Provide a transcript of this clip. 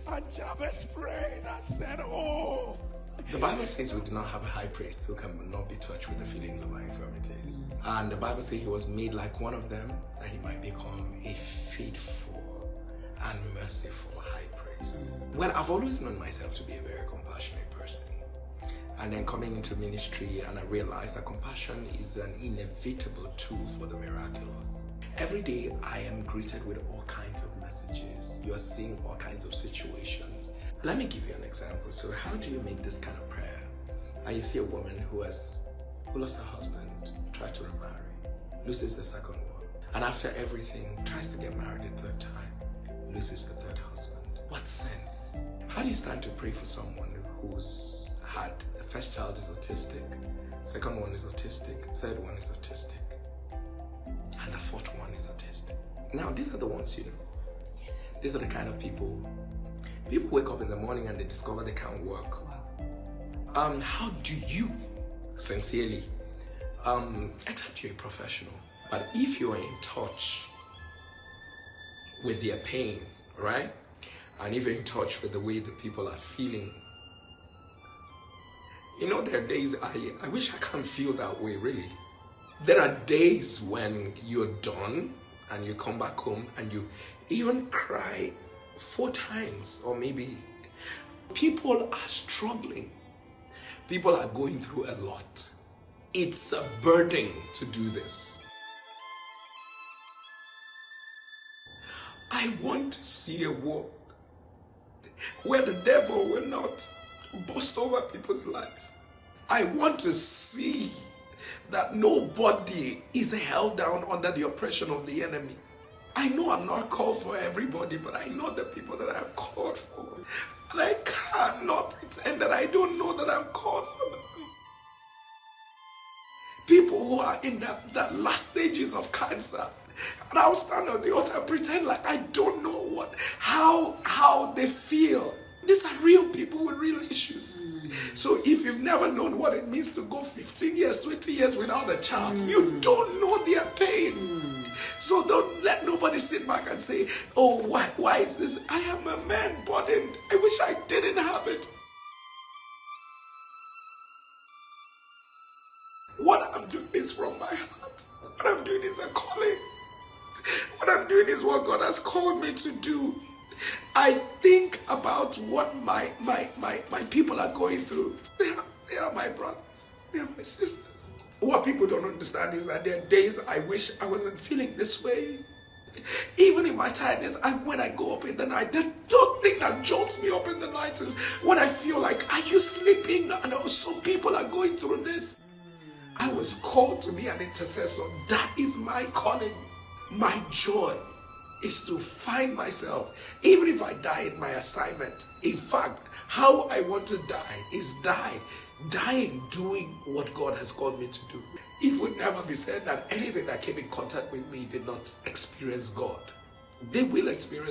And Jabez prayed and said, oh. The Bible says we do not have a high priest who cannot be touched with the feelings of our infirmities. And the Bible says he was made like one of them, that he might become a faithful and merciful high priest. Well, I've always known myself to be a very compassionate person. And then coming into ministry, and I realized that compassion is an inevitable tool for the miraculous. Every day I am greeted with all kinds of messages. You are seeing all kinds of situations. Let me give you an example. So how do you make this kind of prayer? And you see a woman who lost her husband, tried to remarry, loses the second one, and after everything tries to get married a third time, loses the third husband. What sense? How do you stand to pray for someone who's had a first child is autistic, second one is autistic, third one is autistic, and the fourth one is autistic? Now, these are the ones you know. Yes. These are the kind of people wake up in the morning and they discover they can't work. How do you, sincerely, except you're a professional, but if you're in touch with their pain, right? And if you're in touch with the way the people are feeling, you know, there are days I wish I can't feel that way, really. There are days when you're done and you come back home and you even cry 4 times, or maybe. People are struggling. People are going through a lot. It's a burden to do this. I want to see a world where the devil will not boast over people's life. I want to see that nobody is held down under the oppression of the enemy. I know I'm not called for everybody, but I know the people that I'm called for. And I cannot pretend that I don't know that I'm called for them. People who are in that last stages of cancer. And I'll stand on the altar and pretend like I don't know how they feel. These are real people with real issues. So if you've never known what it means to go 15 years, 20 years without a child, you don't know their pain. So don't let nobody sit back and say, oh, why is this? I am a man burdened. I wish I didn't have it. What I'm doing is from my heart. What I'm doing is a calling. What I'm doing is what God has called me to do. I think about what my people are going through. They are my brothers. They are my sisters. What people don't understand is that there are days I wish I wasn't feeling this way. Even in my tiredness, when I go up in the night, the thing that jolts me up in the night is when I feel like, are you sleeping? I know some people are going through this. I was called to be an intercessor. That is my calling. My joy is to find myself, even if I die in my assignment. In fact, how I want to die is dying doing what God has called me to do. It would never be said that anything that came in contact with me did not experience God. They will experience